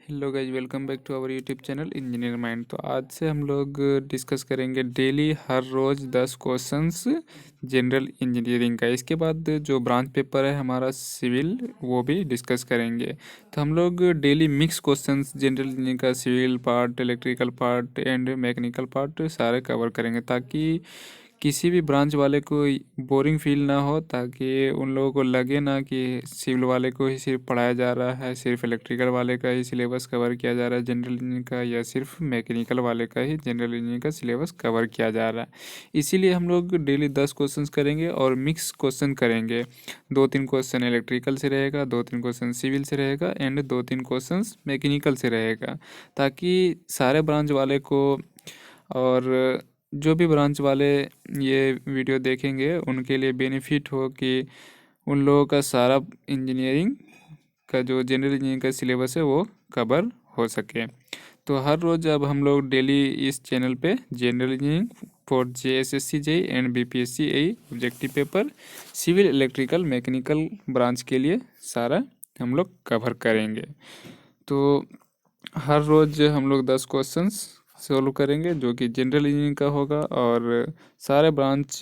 Hello guys, welcome back to our YouTube channel engineer mind. तो आज से हम लोग डिस्कस करेंगे डेली हर रोज़ 10 क्वेश्चंस जनरल इंजीनियरिंग का। इसके बाद जो ब्रांच पेपर है हमारा सिविल, वो भी डिस्कस करेंगे। तो हम लोग daily mix questions general engineering का civil part, electrical part and mechanical part सारे कवर करेंगे, ताकि किसी भी ब्रांच वाले को बोरिंग फील ना हो, ताकि उन लोगों को लगे ना कि सिविल वाले को ही सिर्फ पढ़ाया जा रहा है, सिर्फ इलेक्ट्रिकल वाले का ही सिलेबस कवर किया जा रहा है जनरल इंजीनियरिंग का, या सिर्फ मैकेनिकल वाले का ही जनरल इंजीनियरिंग का सिलेबस कवर किया जा रहा है। इसीलिए हम लोग डेली 10 क्वेश्चंस करेंगे और मिक्स क्वेश्चन करेंगे। 2-3 क्वेश्चन इलेक्ट्रिकल से रहेगा, 2-3 क्वेश्चन सिविल से रहेगा एंड 2-3 क्वेश्चन मैकेनिकल से रहेगा, ताकि सारे ब्रांच वाले को और जो भी ब्रांच वाले ये वीडियो देखेंगे उनके लिए बेनिफिट हो, कि उन लोगों का सारा इंजीनियरिंग का जो जनरल इंजीनियरिंग का सिलेबस है वो कवर हो सके। तो हर रोज़ अब हम लोग डेली इस चैनल पे general engineering for JSSC JEE and BPSC AE objective paper, civil, electrical, mechanical branch के लिए सारा हम लोग कवर करेंगे। तो हर रोज़ हम लोग 10 क्वेश्चंस सॉल्व करेंगे, जो कि जनरल इंजीनियरिंग का होगा और सारे ब्रांच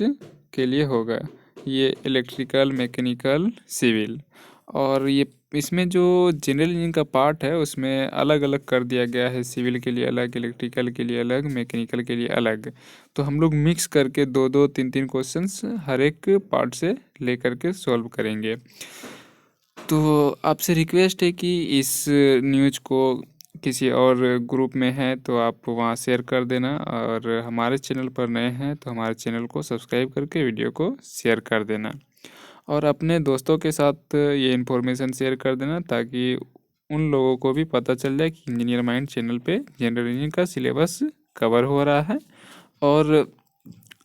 के लिए होगा। ये इलेक्ट्रिकल, मैकेनिकल, सिविल, और ये इसमें जो जनरल इंजीनियरिंग का पार्ट है उसमें अलग अलग कर दिया गया है। सिविल के लिए अलग, इलेक्ट्रिकल के लिए अलग, मैकेनिकल के लिए अलग। तो हम लोग मिक्स करके 2-2, 3-3 क्वेश्चंस हर एक पार्ट से लेकर के सॉल्व करेंगे। तो आपसे रिक्वेस्ट है कि इस न्यूज़ को किसी और ग्रुप में है तो आप वहाँ शेयर कर देना, और हमारे चैनल पर नए हैं तो हमारे चैनल को सब्सक्राइब करके वीडियो को शेयर कर देना, और अपने दोस्तों के साथ ये इन्फॉर्मेशन शेयर कर देना, ताकि उन लोगों को भी पता चल जाए कि इंजीनियर माइंड चैनल पे जनरल इंजीनियरिंग का सिलेबस कवर हो रहा है। और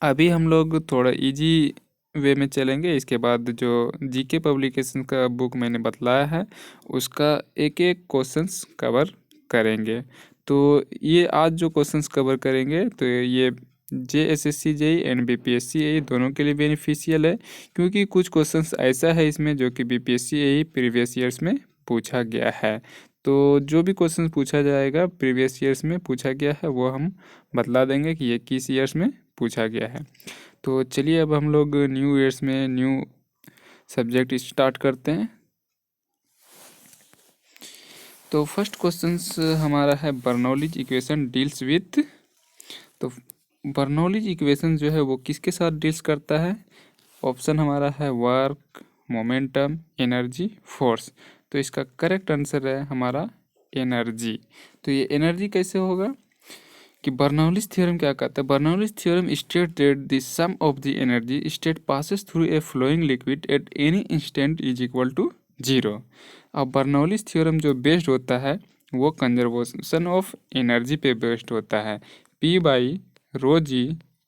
अभी हम लोग थोड़ा इजी वे में चलेंगे। इसके बाद जो जीके पब्लिकेशन का बुक मैंने बतलाया है उसका एक एक क्वेश्चंस कवर करेंगे। तो ये आज जो क्वेश्चंस कवर करेंगे तो ये JSSC JEE and BPSC AE दोनों के लिए बेनिफिशियल है, क्योंकि कुछ क्वेश्चंस ऐसा है इसमें जो कि BPSC AE प्रीवियस ईयर्स में पूछा गया है। तो जो भी क्वेश्चन पूछा जाएगा प्रीवियस ईयर्स में पूछा गया है वो हम बतला देंगे कि ये किस ईयर्स में पूछा गया है। तो चलिए अब हम लोग न्यू ईयर्स में न्यू सब्जेक्ट स्टार्ट करते हैं। तो फर्स्ट क्वेश्चंस हमारा है बर्नौलीज इक्वेशन डील्स विथ। तो बर्नौलीज इक्वेशन जो है वो किसके साथ डील्स करता है? ऑप्शन हमारा है वर्क, मोमेंटम, एनर्जी, फोर्स। तो इसका करेक्ट आंसर है हमारा एनर्जी। तो ये एनर्जी कैसे होगा कि बर्नौलीज थ्योरम क्या कहता है? Bernoulli's theorem state that the sum of the energy state passes through a flowing liquid at any instant is equal to 0। अब बर्नौलीज थ्योरम जो बेस्ड होता है वो कंजर्वेशन ऑफ एनर्जी पे बेस्ड होता है। P/ρg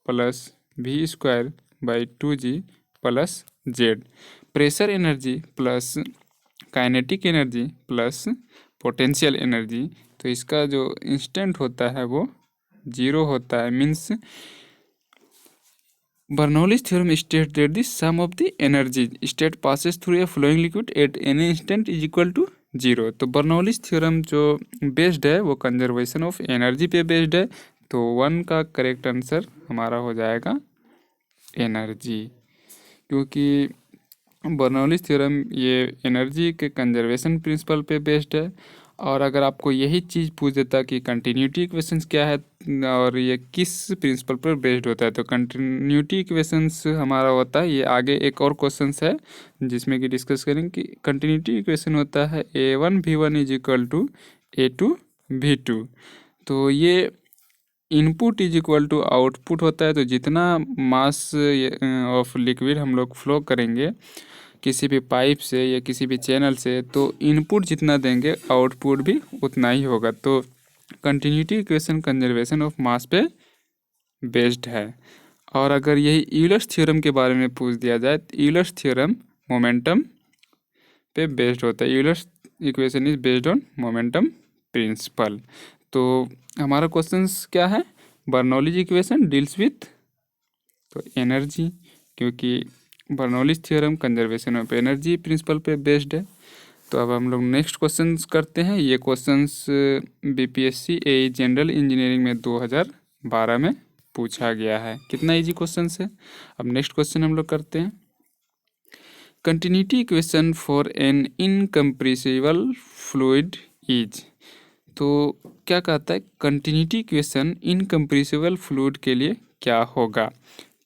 plus V²/2g plus Z, pressure energy plus kinetic energy plus potential energy. तो इसका जो इंस्टेंट होता है वो 0 होता है। Means Bernoulli's theorem state that the sum of the energy state passes through a flowing liquid at any instant is equal to 0। तो Bernoulli's theorem जो बेस्ड है वो कंजर्वेशन ऑफ एनर्जी पे बेस्ड है। तो 1 का करेक्ट आंसर हमारा हो जाएगा एनर्जी, क्योंकि बर्नौलीज थ्योरम ये एनर्जी के कंजर्वेशन प्रिंसिपल पे बेस्ड है। और अगर आपको यही चीज़ पूछ देता कि कंटिन्यूटी इक्वेशंस क्या है और ये किस प्रिंसिपल पर बेस्ड होता है, तो कंटिन्यूटी इक्वेशंस हमारा होता है, ये आगे एक और क्वेश्चंस है जिसमें कि डिस्कस करेंगे कि कंटिन्यूटी इक्वेशन होता है A1V1 is equal to A2V2। तो ये input is equal to output होता है। तो जितना मास ऑफ लिक्विड हम लोग फ्लो करेंगे किसी भी पाइप से या किसी भी चैनल से, तो इनपुट जितना देंगे आउटपुट भी उतना ही होगा। तो continuity equation conservation of mass पे बेस्ड है। और अगर यही यूलर्स थ्योरम के बारे में पूछ दिया जाए तो यूलर्स थ्योरम मोमेंटम पे बेस्ड होता है। Euler's equation is based on momentum principle. तो हमारा क्वेश्चंस क्या है? बर्नौलीज इक्वेशन डील्स विथ तो एनर्जी, क्योंकि Bernoulli's theorem conservation of energy principle पे बेस्ड है। तो अब हम लोग नेक्स्ट क्वेश्चंस करते हैं। ये questions BPSC a general engineering में 2012 में पूछा गया है। कितना इजी क्वेश्चंस है। अब नेक्स्ट क्वेश्चन हम लोग करते हैं। Continuity equation for an incompressible fluid is. तो क्या कहता है, कंटिन्यूटी इक्वेशन इनकम्प्रेसिबल फ्लूइड के लिए क्या होगा।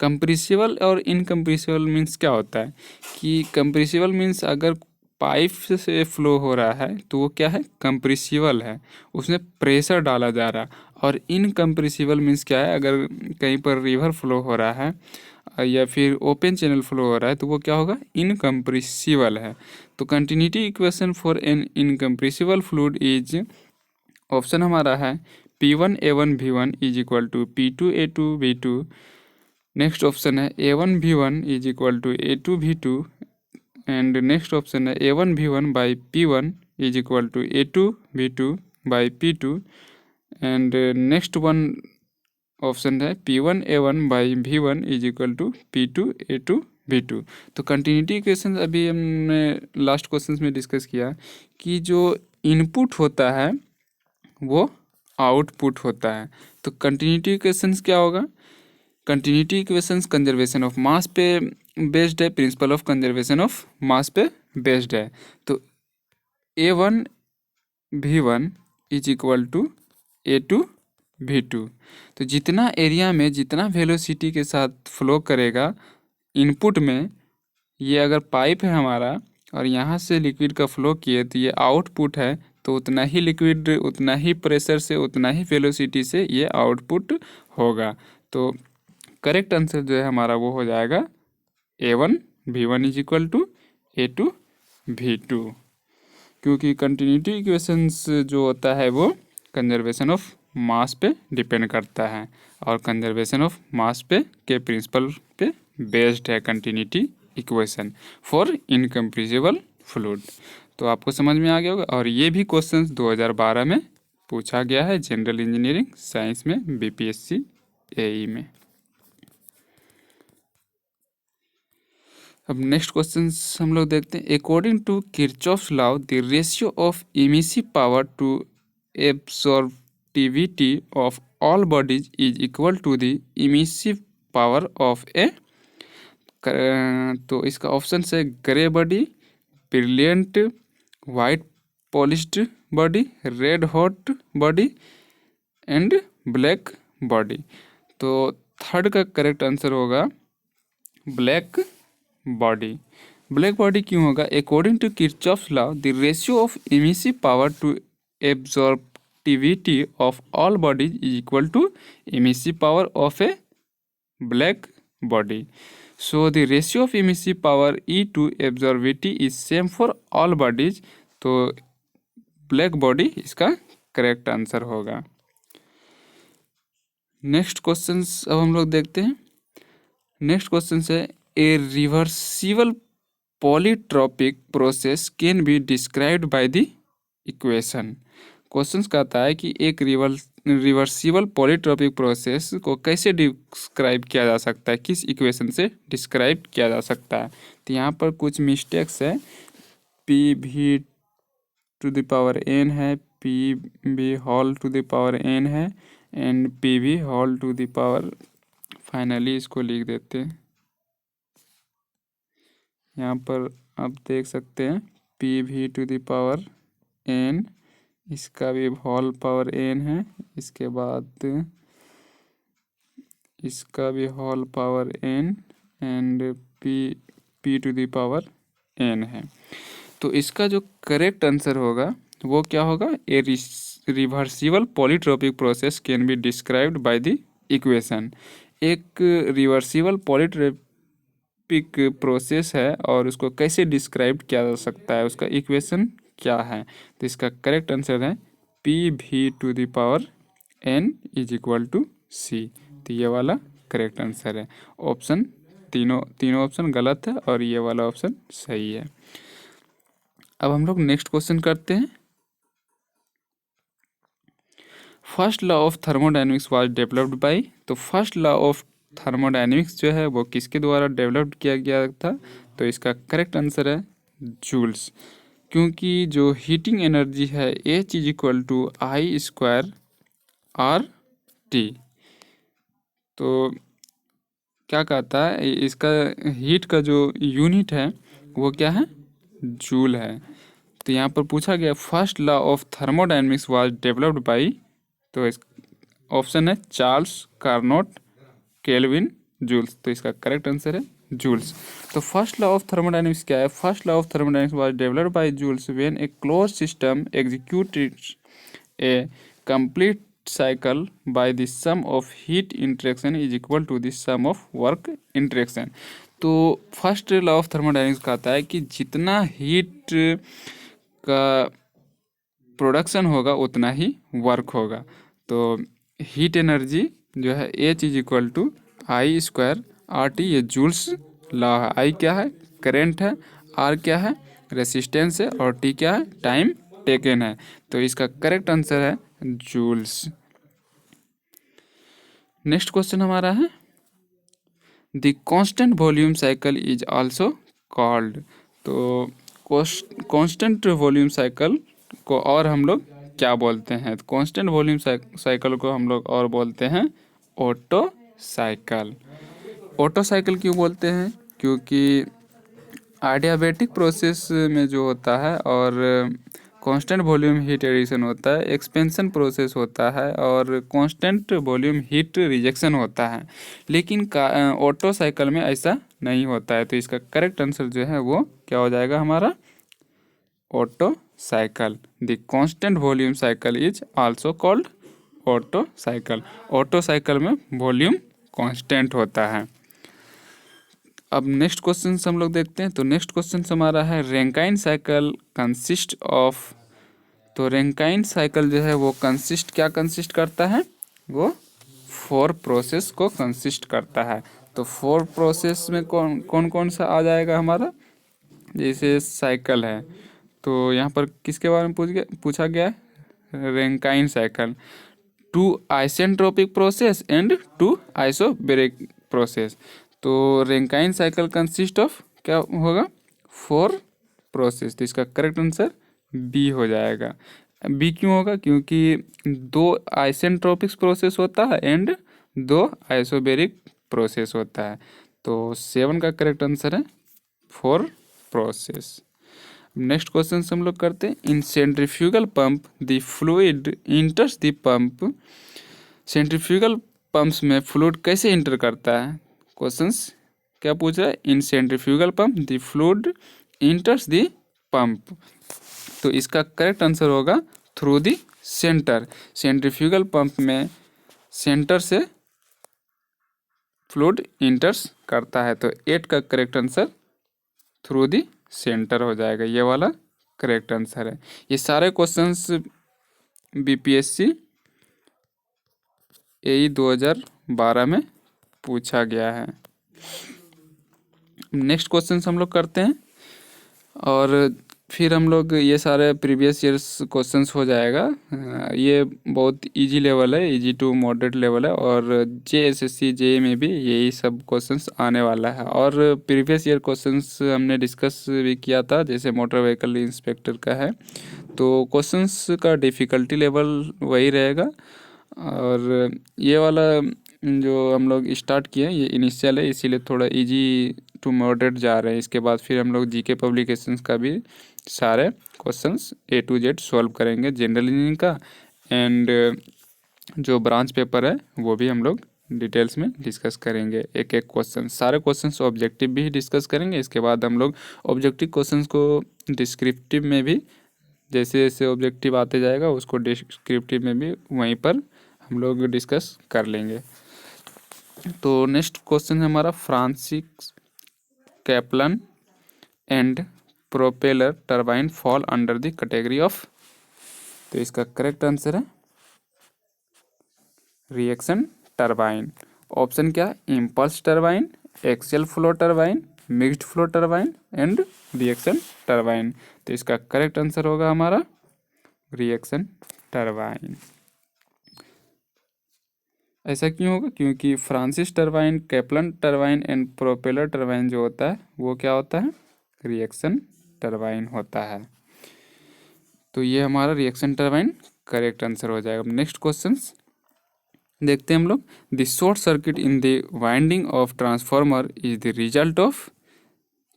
कंप्रेसिबल और इनकम्प्रेसिबल मीन्स क्या होता है कि कंप्रेसिबल मीन्स अगर पाइप से फ्लो हो रहा है तो वो क्या है, कंप्रेसिबल है, उसमें प्रेशर डाला जा रहा है। और इनकम्प्रेसिबल मीन्स क्या है, अगर कहीं पर रिवर फ्लो हो रहा है या फिर ओपन चैनल फ्लो हो रहा है तो वो क्या होगा, इनकम्प्रेसिबल है। तो continuity equation for an incompressible fluid is, option हमारा है P1A1V1 is equal to P2A2V2। Next option है A1V1 is equal to A2V2 and next option है A1V1 by P1 is equal to A2V2 by P2 and next one option है P1A1 by V1 is equal to P2A2V2। तो continuity equation अभी हमने last question में discuss किया कि जो input होता है वो आउटपुट होता है। तो कंटिन्यूटी इक्वेशंस क्या होगा, continuity equations conservation of mass पे बेस्ड है, principle of conservation of mass पे बेस्ड है। तो A1V1 is equal to A2V2। तो जितना एरिया में जितना वेलोसिटी के साथ फ्लो करेगा इनपुट में, ये अगर पाइप है हमारा और यहाँ से लिक्विड का फ्लो किए तो ये आउटपुट है, तो उतना ही लिक्विड उतना ही प्रेशर से उतना ही वेलोसिटी से ये आउटपुट होगा। तो करेक्ट आंसर जो है हमारा वो हो जाएगा A1V1 is equal to A2V2, क्योंकि कंटिन्यूटी इक्वेशंस जो होता है वो कंजर्वेशन ऑफ मास पे डिपेंड करता है और कंजर्वेशन ऑफ मास पे के प्रिंसिपल पे बेस्ड है continuity equation for incompressible fluid. तो आपको समझ में आ गया होगा। और ये भी क्वेश्चंस 2012 में पूछा गया है जनरल इंजीनियरिंग साइंस में बीपीएससी एई में। अब नेक्स्ट क्वेश्चन हम लोग देखते हैं। According to Kirchhoff's law the ratio of emissive power to absorptivity of all bodies is equal to the emissive power of a. तो इसका ऑप्शन है grey body, brilliant, white polished body, red hot body and black body. तो third का correct answer होगा black body. Black body क्यों होगा, according to Kirchhoff's law the ratio of emissive power to absorptivity of all bodies is equal to emissive power of a black body. So the ratio of emissive power E to absorptivity is same for all bodies. तो black body इसका correct answer होगा। Next question अब हम लोग देखते हैं। Next question है a reversible polytropic process can be described by the equation. Question कहता है कि एक रिवर्सिबल पॉलीट्रॉपिक प्रोसेस को कैसे डिस्क्राइब किया जा सकता है, किस इक्वेशन से डिस्क्राइब किया जा सकता है। तो यहाँ पर कुछ मिस्टेक्स है, PV to the power n है, PV whole to the power n है and PV whole to the power, finally इसको लिख देते हैं। यहाँ पर आप देख सकते हैं PV to the power n, इसका भी होल पावर n है, इसके बाद इसका भी whole power n and P to the power n है। तो इसका जो करेक्ट आंसर होगा वो क्या होगा, ए reversible polytropic process can be described by the equation. एक रिवर्सिबल पॉलीट्रॉपिक प्रोसेस है और उसको कैसे डिस्क्राइब किया जा सकता है, उसका इक्वेशन क्या है। तो इसका करेक्ट आंसर है PV to the power n is equal to C। तो ये वाला करेक्ट आंसर है। ऑप्शन तीनों ऑप्शन गलत है और ये वाला ऑप्शन सही है। अब हम लोग नेक्स्ट क्वेश्चन करते हैं। First law of thermodynamics was developed bye. तो फर्स्ट लॉ ऑफ थर्मोडायनेमिक्स जो है वो किसके द्वारा डेवलप्ड किया गया था। तो इसका करेक्ट आंसर है जूल्स। क्योंकि जो हीटिंग एनर्जी है H is equal to I square R T. तो क्या कहता है इसका हीट का जो यूनिट है वो क्या है, जूल है। तो यहाँ पर पूछा गया first law of thermodynamics was developed bye, तो इस ऑप्शन है चार्ल्स कार्नोट केल्विन जूल्स। तो इसका करेक्ट आंसर है जूल्स। तो फर्स्ट लॉ ऑफ थर्मोडायनेमिक्स क्या है, first law of thermodynamics was developed by joules when a close system executed a complete cycle by the sum of heat interaction is equal to the sum of work interaction। तो first law of thermodynamics कहता है कि जितना heat का production होगा उतना ही work होगा। तो हीट एनर्जी जो है H is equal to I square R T, ये जूल्स लॉ है। आई क्या है, करेंट है, आर क्या है, रेसिस्टेंस है, और टी क्या है, टाइम टेकन है। तो इसका करेक्ट आंसर है जूल्स। नेक्स्ट क्वेश्चन हमारा है the constant volume cycle is also called. तो कांस्टेंट वॉल्यूम साइकिल को और हम लोग क्या बोलते हैं, तो कांस्टेंट वॉल्यूम साइकिल को हम लोग और बोलते हैं ऑटो साइकिल। ऑटो साइकिल क्यों बोलते हैं, क्योंकि आडियाबैटिक प्रोसेस में जो होता है और कांस्टेंट वॉल्यूम हीट एडिशन होता है, एक्सपेंशन प्रोसेस होता है और कांस्टेंट वॉल्यूम हीट रिजेक्शन होता है। लेकिन ऑटो साइकिल में ऐसा नहीं होता है। तो इसका करेक्ट आंसर जो है वो क्या हो जाएगा हमारा, auto cycle. The constant volume cycle is also called auto cycle. Auto cycle में वॉल्यूम कांस्टेंट होता है। अब नेक्स्ट क्वेश्चन हम लोग देखते हैं। तो नेक्स्ट क्वेश्चन हमारा है रैंकाइन साइकिल कंसिस्ट ऑफ। तो रैंकाइन साइकिल जो है वो क्या कंसिस्ट करता है, वो 4 प्रोसेस को कंसिस्ट करता है। तो 4 प्रोसेस में कौन कौन सा आ जाएगा हमारा, जैसे साइकिल है तो यहाँ पर किसके बारे में पूछा गया है, Rankine cycle. 2 isentropic process and 2 isobaric process. तो रैंकाइन साइकिल कंसिस्ट ऑफ क्या होगा, 4 प्रोसेस। तो इसका करेक्ट आंसर बी हो जाएगा। बी क्यों होगा, क्योंकि 2 आइसेंट्रोपिक प्रोसेस होता है एंड 2 आइसोबैरिक प्रोसेस होता है। तो 7 का करेक्ट आंसर है 4 प्रोसेस। नेक्स्ट क्वेश्चन हम लोग करते हैं in centrifugal pump the fluid enters the pump. Centrifugal pumps में फ्लूइड कैसे इंटर करता है, क्वेश्चंस क्या पूछ रहा है, in centrifugal pump the fluid enters the pump. तो इसका करेक्ट आंसर होगा through the centre. Centrifugal pump में सेंटर से फ्लूइड इंटर्स करता है। तो 8 का correct answer through the centre हो जाएगा, ये वाला करेक्ट आंसर है। ये सारे क्वेश्चंस बीपीएससी AE 2012 में पूछा गया है। नेक्स्ट क्वेश्चन हम लोग करते हैं और फिर हम लोग ये सारे प्रीवियस ईयर्स क्वेश्चंस हो जाएगा। ये बहुत इजी लेवल है, इजी टू मॉडरेट लेवल है, और JSSC JEE में भी यही सब क्वेश्चंस आने वाला है। और प्रीवियस ईयर क्वेश्चंस हमने डिस्कस भी किया था, जैसे मोटर व्हीकल इंस्पेक्टर का है। तो क्वेश्चंस का डिफ़िकल्टी लेवल वही रहेगा। और ये वाला जो हम लोग स्टार्ट किए हैं ये इनिशियल है, इसीलिए थोड़ा इजी टू मॉडरेट जा रहे हैं। इसके बाद फिर हम लोग जीके पब्लिकेशंस का भी सारे questions A to Z solve करेंगे जनरल इंजीनियरिंग का। एंड जो ब्रांच पेपर है वो भी हम लोग डिटेल्स में डिस्कस करेंगे, एक एक क्वेश्चन। सारे क्वेश्चंस ऑब्जेक्टिव भी डिस्कस करेंगे। इसके बाद हम लोग ऑब्जेक्टिव क्वेश्चंस को डिस्क्रिप्टिव में भी, जैसे जैसे ऑब्जेक्टिव आते जाएगा उसको डिस्क्रिप्टिव में भी वहीं पर हम लोग डिस्कस कर लेंगे। तो नेक्स्ट क्वेश्चन है हमारा Francis कैपलन and propeller turbine fall under the category of. तो इसका करेक्ट आंसर है रिएक्शन टरबाइन। ऑप्शन क्या है, impulse turbine, axial flow turbine, mixed flow turbine and reaction turbine. तो इसका करेक्ट आंसर होगा हमारा रिएक्शन टरबाइन। ऐसा क्यों होगा, क्योंकि Francis turbine, कैपलन turbine and propeller turbine जो होता है वो क्या होता है, रिएक्शन टरबाइन होता है। तो ये हमारा रिएक्शन टर्बाइन करेक्ट आंसर हो जाएगा। नेक्स्ट क्वेश्चन देखते हैं हम लोग। The short circuit in the winding of transformer is the result of,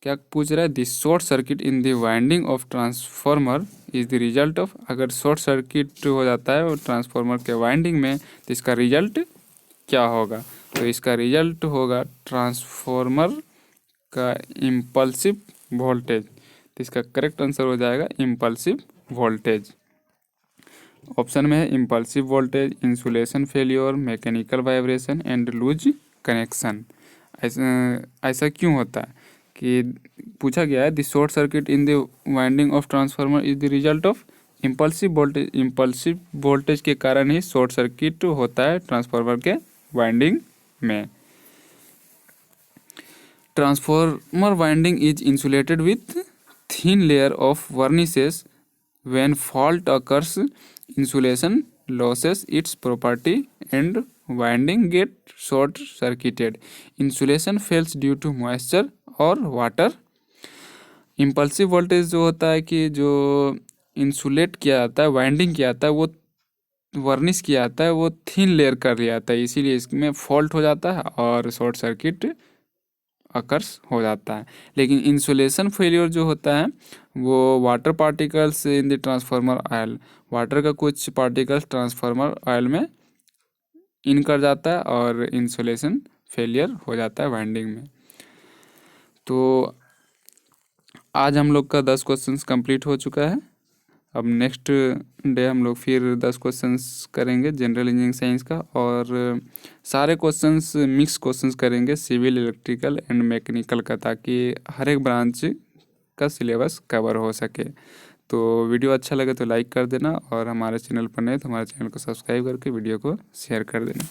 क्या पूछ रहा है, the short circuit in the winding of transformer is the result of, अगर शॉर्ट सर्किट हो जाता है वो ट्रांसफार्मर के वाइंडिंग में तो इसका रिजल्ट क्या होगा। तो इसका रिजल्ट होगा ट्रांसफार्मर का इम्पल्सिव वोल्टेज। तो इसका करेक्ट आंसर हो जाएगा इम्पल्सिव वोल्टेज। ऑप्शन में है impulsive voltage, insulation failure, mechanical vibration and loose connection. ऐसा क्यों होता है कि पूछा गया है the short circuit in the winding of transformer is the result of impulsive voltage. Impulsive voltage के कारण ही शॉर्ट सर्किट होता है ट्रांसफार्मर के वाइंडिंग में। Transformer winding is insulated with thin layer of vernices. When fault occurs, insulation loses its property and winding get short circuited. Insulation fails due to moisture or water. Impulsive voltage जो होता है कि जो insulate किया जाता है, winding किया जाता है, वो वर्निश किया जाता है, वो थिन लेयर कर लिया जाता है, इसीलिए इसमें फॉल्ट हो जाता है और शॉर्ट सर्किट अकर्स हो जाता है। लेकिन इंसुलेशन फेलियर जो होता है वो water particles in the transformer oil, water का कुछ पार्टिकल्स ट्रांसफार्मर ऑयल में इन कर जाता है और इंसुलेशन फेलियर हो जाता है वाइंडिंग में। तो आज हम लोग का 10 क्वेश्चंस कंप्लीट हो चुका है। अब नेक्स्ट डे हम लोग फिर 10 क्वेश्चंस करेंगे जनरल इंजीनियरिंग साइंस का, और सारे क्वेश्चंस मिक्स क्वेश्चंस करेंगे सिविल, इलेक्ट्रिकल एंड मैकेनिकल का, ताकि हर एक ब्रांच का सिलेबस कवर हो सके। तो वीडियो अच्छा लगे तो लाइक कर देना, और हमारे चैनल पर नए तो हमारे चैनल को सब्सक्राइब करके वीडियो को शेयर कर देना।